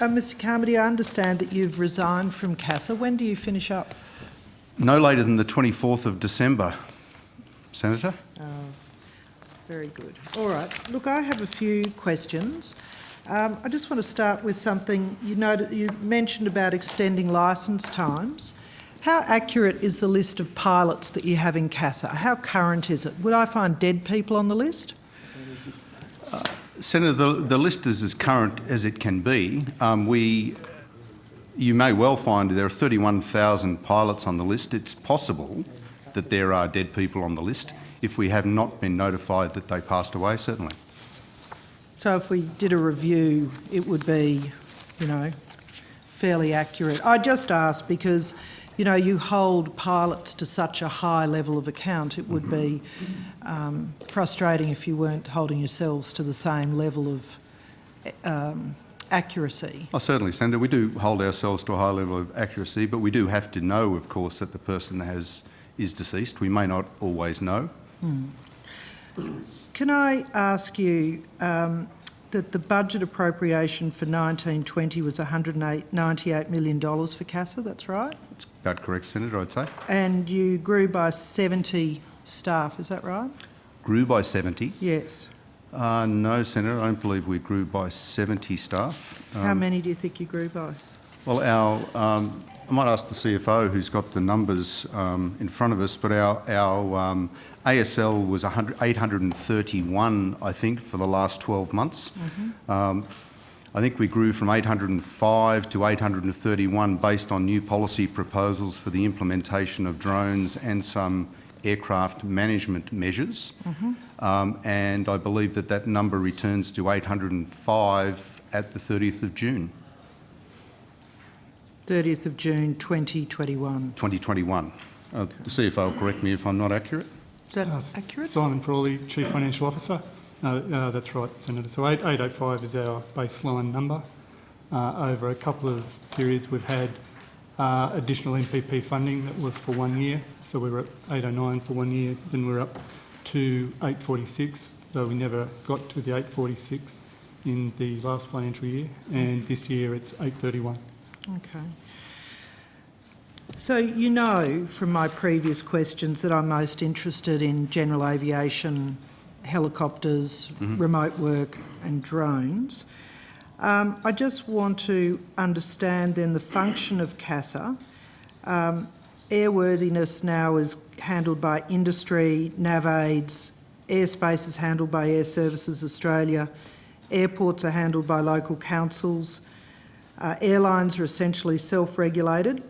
Mr Carmody, I understand that you've resigned from CASA. When do you finish up? No later than the 24th of December, Senator. Very good. All right. Look, I have a few questions. I just want to start with something you mentioned about extending licence times. How accurate is the list of pilots that you have in CASA? How current is it? Would I find dead people on the list? Senator, the list is as current as it can be. You may well find there are 31,000 pilots on the list. It's possible that there are dead people on the list if we have not been notified that they passed away, certainly. So if we did a review, it would be, fairly accurate. I just asked because, you hold pilots to such a high level of account. It would be frustrating if you weren't holding yourselves to the same level of accuracy. Oh, certainly, Senator. We do hold ourselves to a high level of accuracy, but we do have to know, of course, that the person is deceased. We may not always know. Can I ask you that the budget appropriation for 1920 was $198 million for CASA, that's right? That's about correct, Senator, I'd say. And you grew by 70 staff, is that right? Grew by 70? Yes. No, Senator, I don't believe we grew by 70 staff. How many do you think you grew by? Well, I might ask the CFO who's got the numbers in front of us, but our ASL was 831, I think, for the last 12 months. I think we grew from 805 to 831 based on new policy proposals for the implementation of drones and some aircraft management measures. And I believe that number returns to 805 at the 30th of June. 30th of June 2021. 2021. The CFO will correct me if I'm not accurate. Is that accurate? Simon Frawley, Chief Financial Officer. No, that's right, Senator. So 805 is our baseline number. Over a couple of periods we've had additional MPP funding that was for 1 year. So we were at 809 for 1 year, then we were up to 846, though we never got to the 846 in the last financial year, and this year it's 831. Okay. So from my previous questions that I'm most interested in general aviation, helicopters, remote work and drones. I just want to understand then the function of CASA. Airworthiness now is handled by industry, NavAids, airspace is handled by Air Services Australia, airports are handled by local councils, airlines are essentially self-regulated.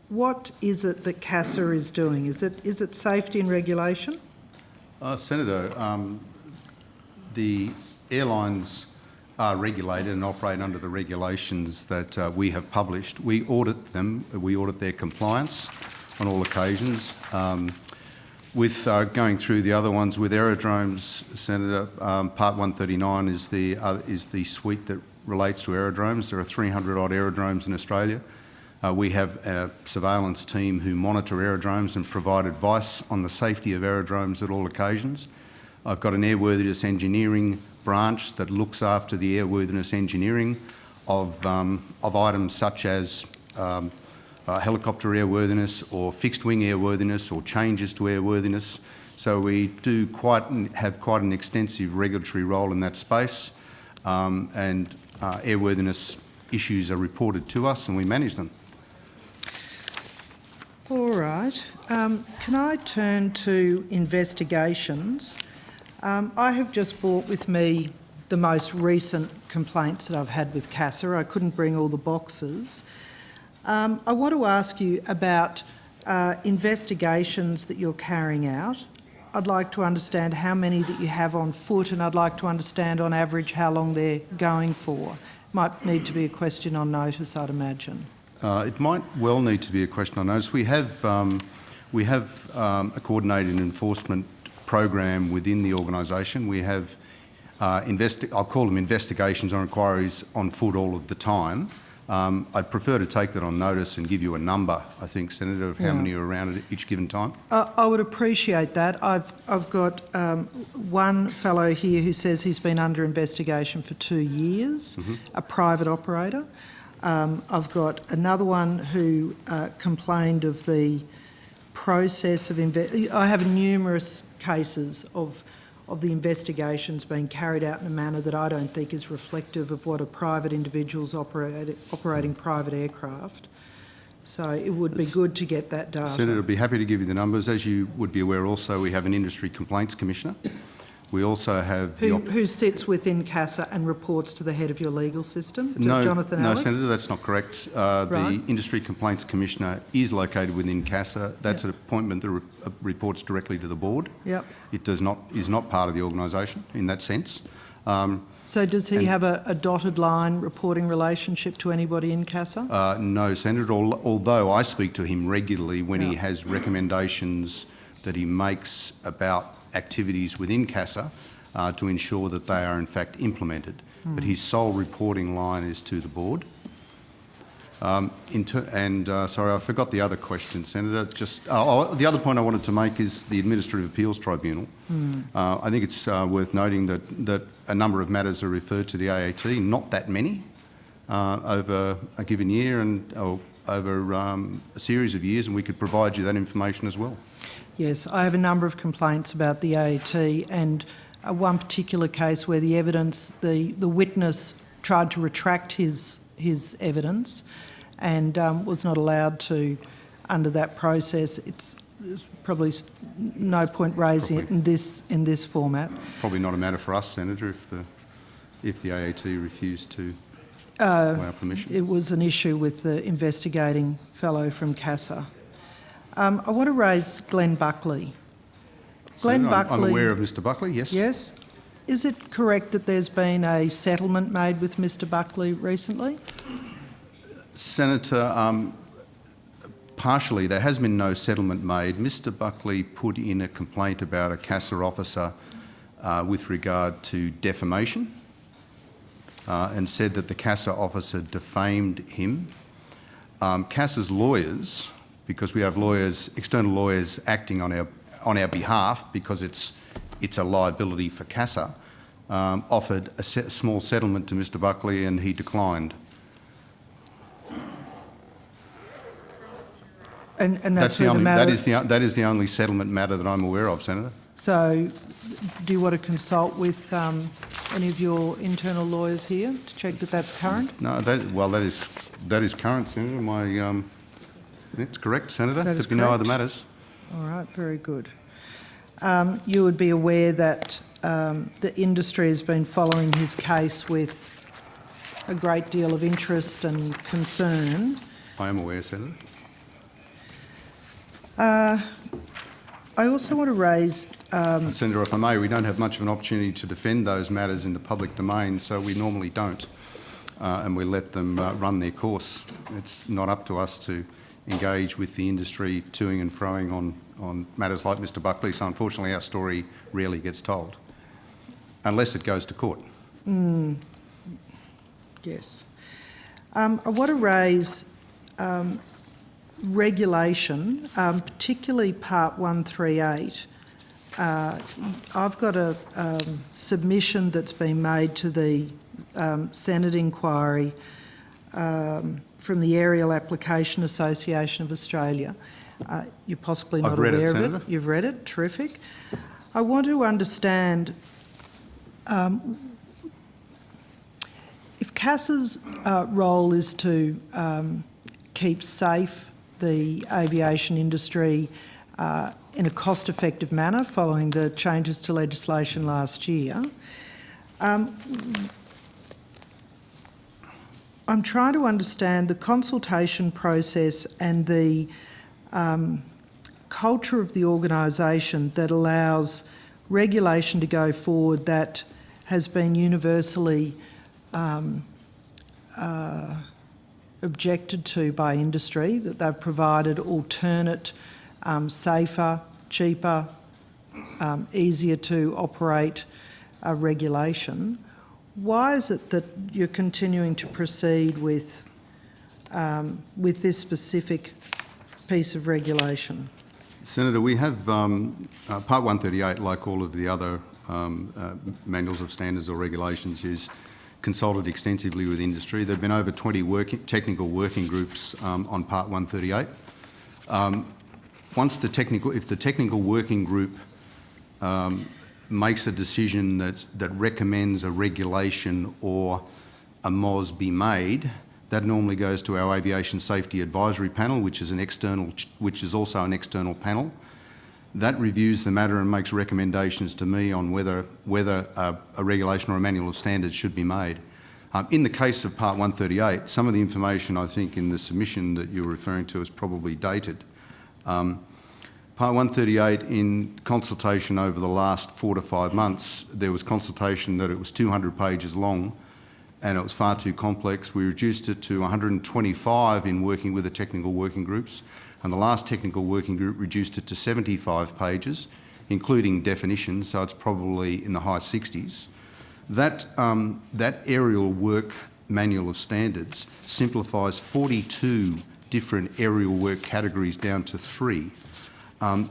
What is it that CASA is doing? Is it safety and regulation? Senator, the airlines are regulated and operate under the regulations that we have published. We audit them, we audit their compliance on all occasions. With going through the other ones with aerodromes, Senator, Part 139 is the suite that relates to aerodromes. There are 300 odd aerodromes in Australia. We have a surveillance team who monitor aerodromes and provide advice on the safety of aerodromes at all occasions. I've got an airworthiness engineering branch that looks after the airworthiness engineering of items such as helicopter airworthiness or fixed wing airworthiness or changes to airworthiness. So we do have quite an extensive regulatory role in that space, and airworthiness issues are reported to us and we manage them. All right. Can I turn to investigations? I have just brought with me the most recent complaints that I've had with CASA. I couldn't bring all the boxes. I want to ask you about investigations that you're carrying out. I'd like to understand how many that you have on foot, and I'd like to understand on average how long they're going for. Might need to be a question on notice, I'd imagine. It might well need to be a question on notice. We have a coordinated enforcement program within the organisation. We have, I'll call them investigations or inquiries on foot all of the time. I'd prefer to take that on notice and give you a number, I think, Senator, of how many are around at each given time. I would appreciate that. I've got one fellow here who says he's been under investigation for 2 years, a private operator. I've got another one who complained of the process of... I have numerous cases of the investigations being carried out in a manner that I don't think is reflective of what a private individual's operating private aircraft. So it would be good to get that data. Senator, I'd be happy to give you the numbers. As you would be aware also, we have an Industry Complaints Commissioner. We also have... Who sits within CASA and reports to the head of your legal system, Jonathan No, Alec? Senator, that's not correct. Right. The Industry Complaints Commissioner is located within CASA. That's an appointment that reports directly to the board. Yep. It is not part of the organisation in that sense. So does he have a dotted line reporting relationship to anybody in CASA? No, Senator, although I speak to him regularly when he has recommendations that he makes about activities within CASA to ensure that they are in fact implemented. But his sole reporting line is to the board. Sorry, I forgot the other question, Senator. The other point I wanted to make is the Administrative Appeals Tribunal. I think it's worth noting that a number of matters are referred to the AAT, not that many over a given year and over a series of years, and we could provide you that information as well. Yes, I have a number of complaints about the AAT and one particular case where the evidence, the witness tried to retract his evidence and was not allowed to under that process. It's probably no point raising it in this format. Probably not a matter for us, Senator, if the AAT refused to allow permission. It was an issue with the investigating fellow from CASA. I want to raise Glenn Buckley. Senator, I'm aware of Mr Buckley, yes. Yes. Is it correct that there's been a settlement made with Mr Buckley recently? Senator, partially there has been no settlement made. Mr Buckley put in a complaint about a CASA officer with regard to defamation and said that the CASA officer defamed him. CASA's lawyers, because we have lawyers, external lawyers acting on our behalf because it's a liability for CASA, offered a small settlement to Mr Buckley and he declined. And that's the matter... That is the only settlement matter that I'm aware of, Senator. So do you want to consult with any of your internal lawyers here to check that that's current? No, that is current, Senator. It's correct, Senator. There's been no other matters. All right, very good. You would be aware that the industry has been following his case with a great deal of interest and concern. I am aware, Senator. I also want to raise... Senator, if I may, we don't have much of an opportunity to defend those matters in the public domain, so we normally don't, and we let them run their course. It's not up to us to engage with the industry toing and froing on matters like Mr Buckley, so unfortunately our story rarely gets told, unless it goes to court. Yes. I want to raise regulation, particularly Part 138. I've got a submission that's been made to the Senate inquiry from the Aerial Application Association of Australia. You're possibly not aware of it. You've read it, terrific. I want to understand if CASA's role is to keep safe the aviation industry in a cost-effective manner following the changes to legislation last year. I'm trying to understand the consultation process and the culture of the organisation that allows regulation to go forward that has been universally objected to by industry, that they've provided alternate, safer, cheaper, easier to operate regulation. Why is it that you're continuing to proceed with with this specific piece of regulation? Senator, we have Part 138, like all of the other manuals of standards or regulations, is consulted extensively with industry. There have been over 20 technical working groups on Part 138. If the technical working group makes a decision that recommends a regulation or a MOS be made, that normally goes to our Aviation Safety Advisory Panel, which is also an external panel. That reviews the matter and makes recommendations to me on whether a regulation or a manual of standards should be made. In the case of Part 138, some of the information I think in the submission that you're referring to is probably dated. Part 138, in consultation over the last 4 to 5 months, there was consultation that it was 200 pages long and it was far too complex. We reduced it to 125 in working with the technical working groups, and the last technical working group reduced it to 75 pages, including definitions, so it's probably in the high 60s. That aerial work manual of standards simplifies 42 different aerial work categories down to 3.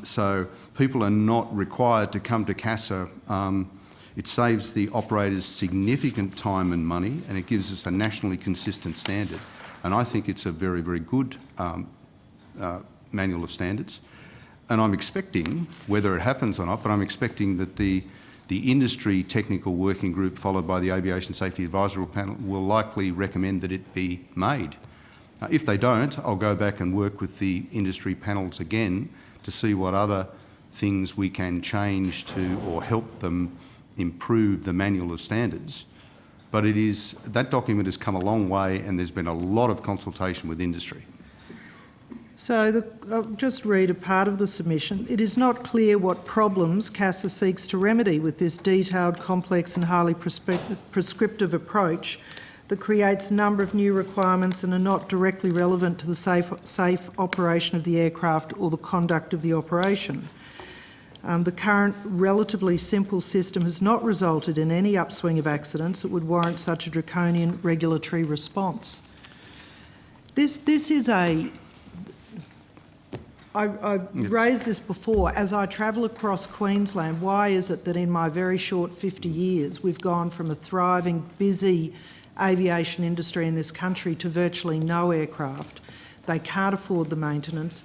So people are not required to come to CASA. It saves the operators significant time and money, and it gives us a nationally consistent standard. And I think it's a very, very good manual of standards. And I'm expecting, whether it happens or not, but I'm expecting that the industry technical working group followed by the Aviation Safety Advisory Panel will likely recommend that it be made. If they don't, I'll go back and work with the industry panels again to see what other things we can change to or help them improve the manual of standards. But that document has come a long way and there's been a lot of consultation with industry. So I'll just read a part of the submission. It is not clear what problems CASA seeks to remedy with this detailed, complex and highly prescriptive approach that creates a number of new requirements and are not directly relevant to the safe operation of the aircraft or the conduct of the operation. The current relatively simple system has not resulted in any upswing of accidents that would warrant such a draconian regulatory response. This is a... I've raised this before. As I travel across Queensland, why is it that in my very short 50 years we've gone from a thriving, busy aviation industry in this country to virtually no aircraft? They can't afford the maintenance.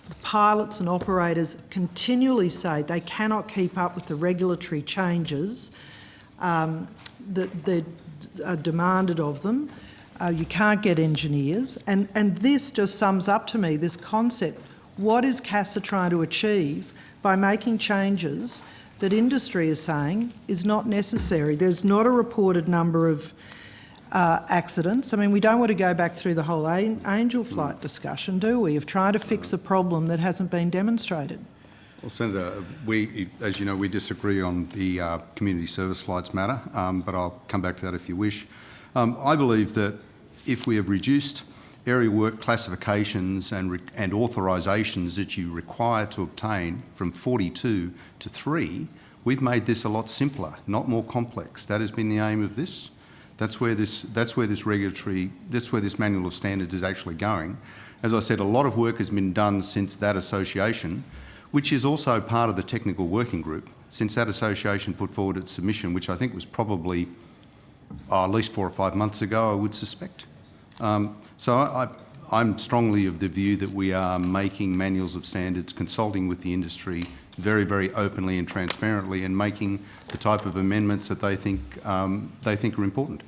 The pilots and operators continually say they cannot keep up with the regulatory changes that are demanded of them. You can't get engineers. And this just sums up to me this concept. What is CASA trying to achieve by making changes that industry is saying is not necessary? There's not a reported number of accidents. I mean, we don't want to go back through the whole angel flight discussion, do we, of trying to fix a problem that hasn't been demonstrated? Well, Senator, as you know, we disagree on the community service flights matter, but I'll come back to that if you wish. I believe that if we have reduced area work classifications and authorisations that you require to obtain from 42 to 3, we've made this a lot simpler, not more complex. That has been the aim of this. That's where this manual of standards is actually going. As I said, a lot of work has been done since that association, which is also part of the technical working group, since that association put forward its submission, which I think was probably at least 4 or 5 months ago, I would suspect. So I'm strongly of the view that we are making manuals of standards, consulting with the industry very, very openly and transparently, and making the type of amendments that they think are important.